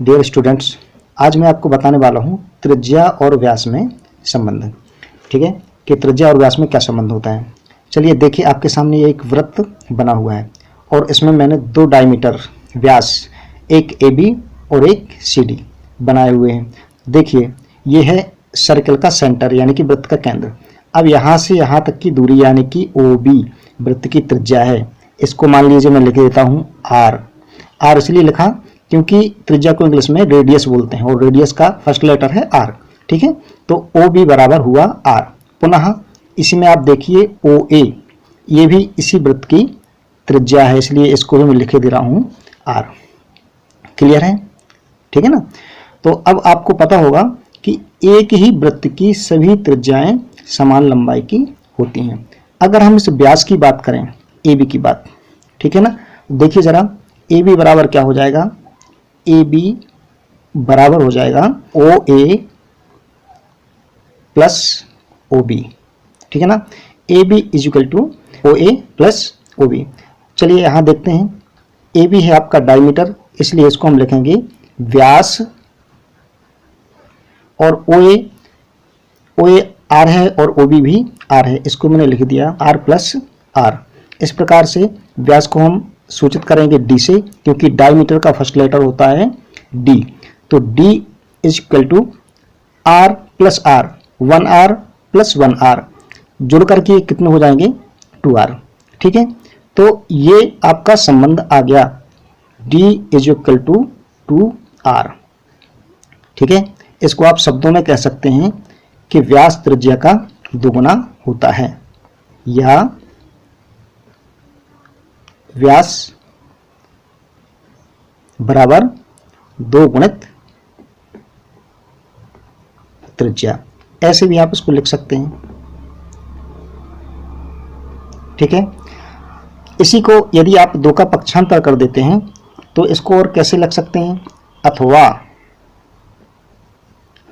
Dear students, आज मैं आपको बताने वाला हूँ त्रिज्या और व्यास में संबंध। ठीक है कि त्रिज्या और व्यास में क्या संबंध होता है। चलिए देखिए, आपके सामने ये एक वृत्त बना हुआ है और इसमें मैंने दो डायमीटर व्यास, एक AB और एक CD बनाए हुए हैं। देखिए ये है सर्कल का सेंटर यानी कि वृत्त का केंद्र। अब यहाँ से यहाँ तक की दूरी यानी कि OB वृत्त की त्रिज्या है। इसको मान लीजिए मैं लिख देता हूँ R इसलिए लिखा क्योंकि त्रिज्या को इंग्लिश में रेडियस बोलते हैं और रेडियस का फर्स्ट लेटर है R। ठीक है, तो OB बराबर हुआ R। पुनः इसी में आप देखिए OA, ये भी इसी वृत्त की त्रिज्या है, इसलिए इसको भी मैं लिखे दे रहा हूँ R। क्लियर है? ठीक है ना। तो अब आपको पता होगा कि एक ही वृत्त की सभी त्रिज्याएं समान लंबाई की होती हैं। अगर हम इस व्यास की बात करें, AB की बात, ठीक है ना, देखिए जरा AB बराबर क्या हो जाएगा। AB बराबर हो जाएगा OA प्लस OB। ठीक है ना, AB is equal to OA plus OB। चलिए यहाँ देखते हैं, AB है आपका डायमीटर, इसलिए इसको हम लिखेंगे व्यास, और OA R है और OB भी R है, इसको मैंने लिख दिया R प्लस R। इस प्रकार से व्यास को हम सूचित करेंगे D से, क्योंकि डायमीटर का फर्स्ट लेटर होता है D। तो D is equal to R plus R, 1R plus 1R जुड़ करके कितने हो जाएंगे 2R। ठीक है, तो ये आपका संबंध आ गया D is equal to 2R। ठीक है, इसको आप शब्दों में कह सकते हैं कि व्यास त्रिज्या का दोगुना होता है, या व्यास बराबर 2 गुणित त्रिज्या, ऐसे भी आप इसको लिख सकते हैं। ठीक है, इसी को यदि आप 2 का पक्षांतर कर देते हैं तो इसको और कैसे लिख सकते हैं, अथवा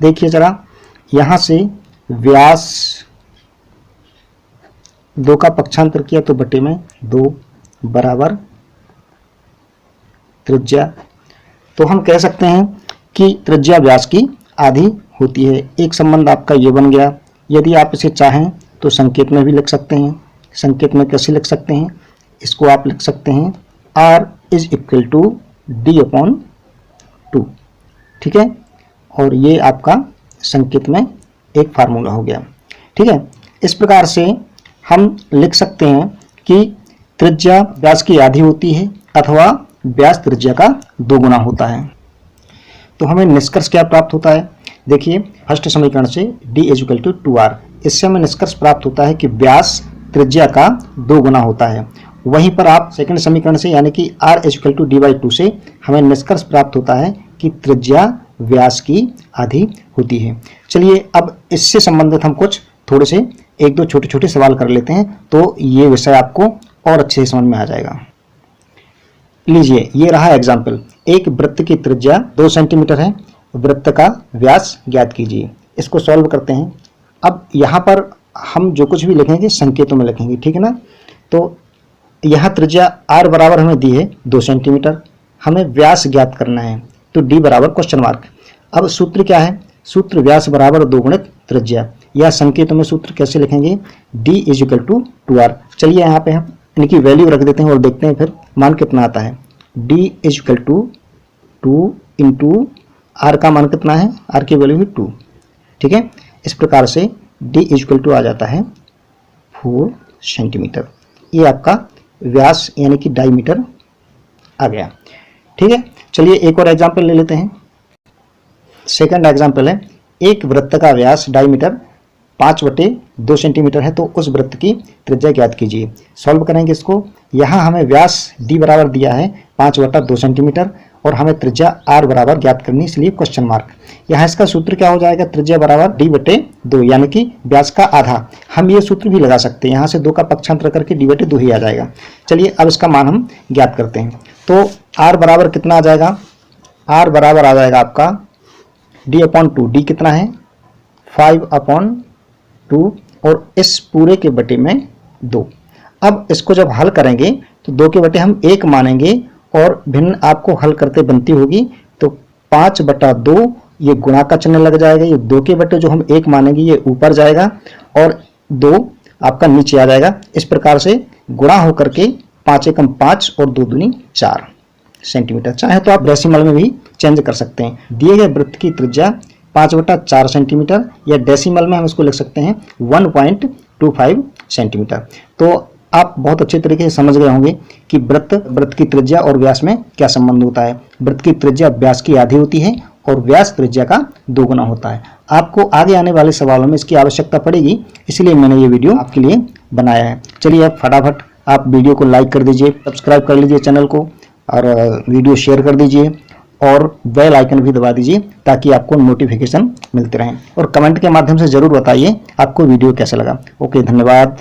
देखिए जरा, यहां से व्यास 2 का पक्षांतर किया तो बटे में 2 बराबर त्रिज्या। तो हम कह सकते हैं कि त्रिज्या व्यास की आधी होती है। एक संबंध आपका ये बन गया। यदि आप इसे चाहें तो संकेत में भी लिख सकते हैं। संकेत में कैसे लिख सकते हैं, इसको आप लिख सकते हैं R is equal to D upon 2। ठीक है, और ये आपका संकेत में एक फार्मूला हो गया। ठीक है, इस प्रकार से हम लिख सकते हैं कि त्रिज्या व्यास की आधी होती है अथवा व्यास त्रिज्या का दोगुना होता है। तो हमें निष्कर्ष क्या प्राप्त होता है, देखिए फर्स्ट समीकरण से D is equal to 2R, इससे हमें निष्कर्ष प्राप्त होता है कि व्यास त्रिज्या का दोगुना होता है। वहीं पर आप सेकंड समीकरण से यानी कि R is equal to D/2 से हमें निष्कर्ष प्राप्त होता है कि त्रिज्या व्यास की आधी होती है। चलिए अब इससे संबंधित हम कुछ थोड़े से 1-2 छोटे-छोटे सवाल कर लेते हैं, तो ये विषय आपको और अच्छे से समझ में आ जाएगा। लीजिए ये रहा एग्जाम्पल, एक वृत्त की त्रिज्या 2 सेंटीमीटर है, वृत्त का व्यास ज्ञात कीजिए। इसको सॉल्व करते हैं। अब यहाँ पर हम जो कुछ भी लिखेंगे संकेतों में लिखेंगे। ठीक है ना, तो यहाँ त्रिज्या R बराबर हमें दी है 2 सेंटीमीटर, हमें व्यास ज्ञात करना है, तो D बराबर क्वेश्चन मार्क। अब सूत्र क्या है, सूत्र व्यास बराबर 2 गुणित त्रिज्या, या संकेतों में सूत्र कैसे लिखेंगे, D is equal to 2R। चलिए यहाँ पे हम इनकी वैल्यू रख देते हैं और देखते हैं फिर मान कितना आता है। D is equal to 2 into R का मान कितना है, R की वैल्यू है 2। ठीक है, इस प्रकार से D इज इक्वल टू आ जाता है 4 सेंटीमीटर। ये आपका व्यास यानी कि डायमीटर आ गया। ठीक है, चलिए एक और एग्जाम्पल ले लेते हैं। सेकंड एग्जाम्पल है, एक वृत्त का व्यास डायमीटर 5/2 सेंटीमीटर है, तो उस वृत्त की त्रिज्या ज्ञात कीजिए। सॉल्व करेंगे इसको। यहाँ हमें व्यास D बराबर दिया है 5/2 सेंटीमीटर और हमें त्रिज्या R बराबर ज्ञात करनी, इसलिए क्वेश्चन मार्क। यहाँ इसका सूत्र क्या हो जाएगा, त्रिज्या बराबर D/2 यानी कि व्यास का आधा। हम ये सूत्र भी लगा सकते हैं, यहाँ से 2 का पक्षांतर करके D/2 ही आ जाएगा। चलिए अब इसका मान हम ज्ञात करते हैं। तो R बराबर कितना आ जाएगा, R बराबर आ जाएगा आपका D/2। D कितना है 5/2 और इस पूरे के बटे में 2। अब इसको जब हल करेंगे तो 2 के बटे हम 1 मानेंगे और भिन्न आपको हल करते बनती होगी, तो 5/2 ये गुणा का चिन्ह लग जाएगा, ये 2 के बटे जो हम 1 मानेंगे ये ऊपर जाएगा और 2 आपका नीचे आ जाएगा। इस प्रकार से गुणा होकर के 5 एकम 5 और 2 दूनी 4 सेंटीमीटर। चाहे तो आप डेसिमल में भी चेंज कर सकते हैं। दिए गए वृत्त की त्रिज्या 5/4 सेंटीमीटर, या डेसिमल में हम इसको लिख सकते हैं 1.25 सेंटीमीटर। तो आप बहुत अच्छे तरीके से समझ गए होंगे कि वृत्त की त्रिज्या और व्यास में क्या संबंध होता है। वृत्त की त्रिज्या व्यास की आधी होती है और व्यास त्रिज्या का 2 गुना होता है। आपको आगे आने वाले सवालों में इसकी आवश्यकता पड़ेगी, इसलिए मैंने ये वीडियो आपके लिए बनाया है। चलिए अब फटाफट आप वीडियो को लाइक कर दीजिए, सब्सक्राइब कर लीजिए चैनल को, और वीडियो शेयर कर दीजिए और बेल आइकन भी दबा दीजिए ताकि आपको नोटिफिकेशन मिलते रहें। और कमेंट के माध्यम से ज़रूर बताइए आपको वीडियो कैसा लगा। ओके, धन्यवाद।